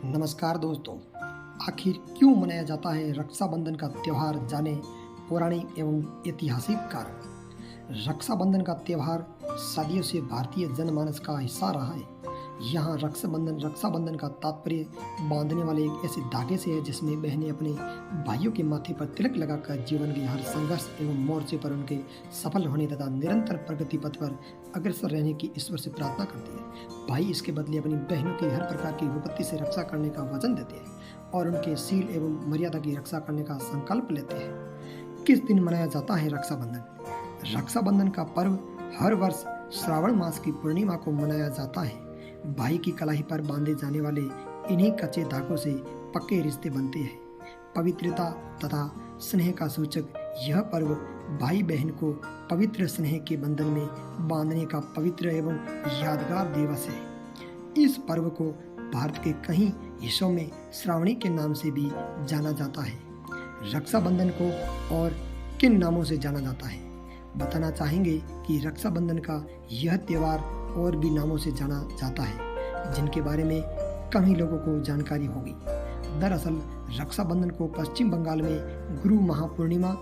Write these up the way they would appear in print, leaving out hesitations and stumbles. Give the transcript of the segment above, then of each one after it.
नमस्कार दोस्तों। आखिर क्यों मनाया जाता है रक्षाबंधन का त्यौहार, जाने पौराणिक एवं ऐतिहासिक कारण। रक्षाबंधन का त्यौहार सदियों से भारतीय जनमानस का हिस्सा रहा है। यहाँ रक्षाबंधन का तात्पर्य बांधने वाले एक ऐसे धागे से है जिसमें बहनें अपने भाइयों के माथे पर तिलक लगाकर जीवन के हर संघर्ष एवं मोर्चे पर उनके सफल होने तथा निरंतर प्रगति पथ पर अग्रसर रहने की ईश्वर से प्रार्थना करती है। भाई इसके बदले अपनी बहनों की हर प्रकार की विपत्ति से रक्षा करने का वचन देते हैं और उनके शील एवं मर्यादा की रक्षा करने का संकल्प लेते हैं। किस दिन मनाया जाता है रक्षाबंधन? रक्षाबंधन का पर्व हर वर्ष श्रावण मास की पूर्णिमा को मनाया जाता है। भाई की कलाई पर बांधे जाने वाले इन्हीं कच्चे धागों से पक्के रिश्ते बनते हैं। पवित्रता तथा स्नेह का सूचक यह पर्व भाई बहन को पवित्र स्नेह के बंधन में बांधने का पवित्र एवं यादगार दिवस है। इस पर्व को भारत के कई हिस्सों में श्रावणी के नाम से भी जाना जाता है। रक्षाबंधन को और किन नामों से जाना जाता है बताना चाहेंगे कि रक्षाबंधन का यह त्यौहार और भी नामों से जाना जाता है जिनके बारे में कम ही लोगों को जानकारी होगी। दरअसल रक्षाबंधन को पश्चिम बंगाल में गुरु महापूर्णिमा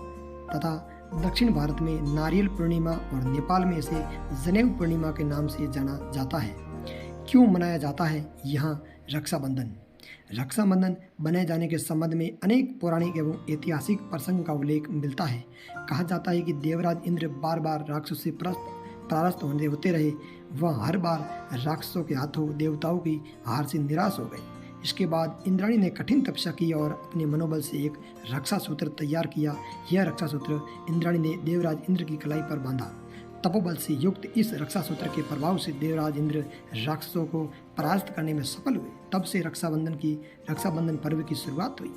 तथा दक्षिण भारत में नारियल पूर्णिमा और नेपाल में इसे जनेऊ पूर्णिमा के नाम से जाना जाता है। क्यों मनाया जाता है यहाँ रक्षाबंधन? रक्षाबंधन बनाए जाने के संबंध में अनेक पौराणिक एवं ऐतिहासिक प्रसंग का उल्लेख मिलता है। कहा जाता है कि देवराज इंद्र बार बार राक्षसों से परास्त होते रहे। वह हर बार राक्षसों के हाथों देवताओं की हार से निराश हो गए। इसके बाद इंद्राणी ने कठिन तपस्या की और अपने मनोबल से एक रक्षा सूत्र तैयार किया। यह रक्षा सूत्र इंद्राणी ने देवराज इंद्र की कलाई पर बांधा। तपोबल से युक्त इस रक्षा सूत्र के प्रभाव से देवराज इंद्र राक्षसों को परास्त करने में सफल हुए। तब से रक्षाबंधन पर्व की शुरुआत हुई।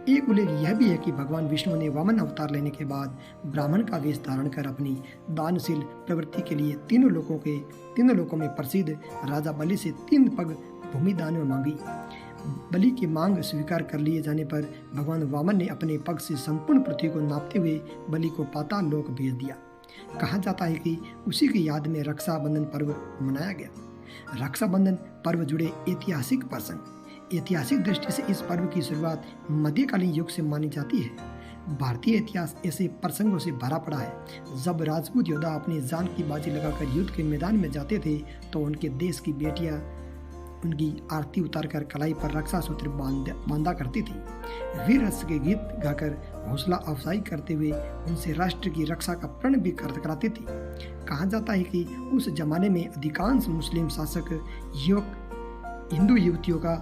एक उल्लेख यह भी है कि भगवान विष्णु ने वामन अवतार लेने के बाद ब्राह्मण का वेश धारण कर अपनी दानशील प्रवृत्ति के लिए तीनों लोकों में प्रसिद्ध राजा बलि से 3 पग भूमि दान में मांगी। बलि की मांग स्वीकार कर लिए जाने पर भगवान वामन ने अपने पग से संपूर्ण पृथ्वी को नापते हुए बलि को पाताल लोक भेज दिया। कहा जाता है कि उसी की याद में रक्षाबंधन पर्व मनाया गया। रक्षाबंधन पर्व जुड़े ऐतिहासिक प्रसंग। ऐतिहासिक दृष्टि से इस पर्व की शुरुआत मध्यकालीन युग से मानी जाती है। भारतीय इतिहास ऐसे प्रसंगों से भरा पड़ा है। जब राजपूत योद्धा अपनी जान की बाजी लगाकर युद्ध के मैदान में जाते थे तो उनके देश की बेटियां उनकी आरती उतारकर कलाई पर रक्षा सूत्र बांधा करती थी। वीर रस के गीत गाकर हौसला अफजाई करते हुए उनसे राष्ट्र की रक्षा का प्रण भी कराती थी। कहा जाता है कि उस जमाने में अधिकांश मुस्लिम शासक हिंदू युवतियों का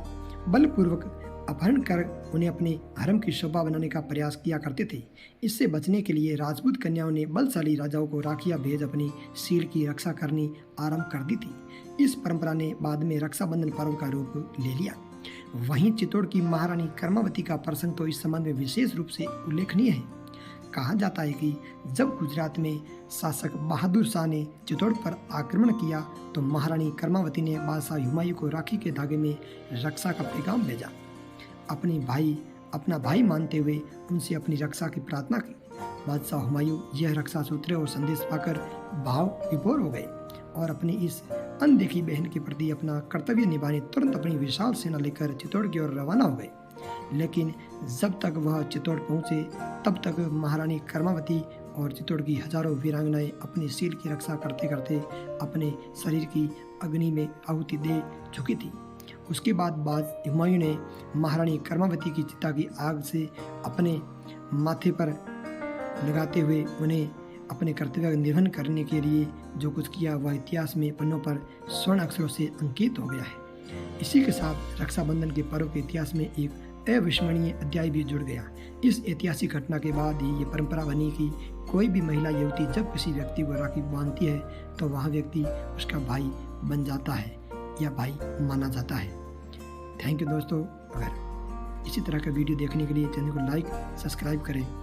बलपूर्वक अपहरण कर उन्हें अपने हरम की शोभा बनाने का प्रयास किया करते थे। इससे बचने के लिए राजपूत कन्याओं ने बलशाली राजाओं को राखियां भेज अपनी शील की रक्षा करनी आरंभ कर दी थी। इस परंपरा ने बाद में रक्षाबंधन पर्व का रूप ले लिया। वहीं चित्तौड़ की महारानी कर्मावती का प्रसंग तो इस संबंध में विशेष रूप से उल्लेखनीय है। कहा जाता है कि जब गुजरात में शासक बहादुर शाह ने चित्तौड़ पर आक्रमण किया तो महारानी कर्मावती ने बादशाह हुमायूं को राखी के धागे में रक्षा का पैगाम भेजा। अपना भाई मानते हुए उनसे अपनी रक्षा की प्रार्थना की। बादशाह हुमायूं यह रक्षा सूत्र और संदेश पाकर भाव विभोर हो गए और अपनी इस अनदेखी बहन के प्रति अपना कर्तव्य निभाने तुरंत अपनी विशाल सेना लेकर चित्तौड़ की ओर रवाना हो गए। लेकिन जब तक वह चित्तौड़ पहुंचे तब तक महारानी कर्मावती और चित्तौड़ की हजारों वीरांगनाएं अपनी शील की रक्षा करते करते अपने शरीर की अग्नि में आहुति दे चुकी थी। उसके बाद हुमायूं ने महारानी कर्मावती की चिता की आग से अपने माथे पर लगाते हुए उन्हें अपने कर्तव्य निर्वहन करने के लिए जो कुछ किया वह इतिहास में पन्नों पर स्वर्ण अक्षरों से अंकित हो गया है। इसी के साथ रक्षाबंधन के पर्व के इतिहास में एक अविस्मरणीय अध्याय भी जुड़ गया। इस ऐतिहासिक घटना के बाद ही ये परंपरा बनी कि कोई भी महिला युवती जब किसी व्यक्ति को राखी बांधती है तो वह व्यक्ति उसका भाई बन जाता है या भाई माना जाता है। थैंक यू दोस्तों। अगर इसी तरह का वीडियो देखने के लिए चैनल को लाइक सब्सक्राइब करें।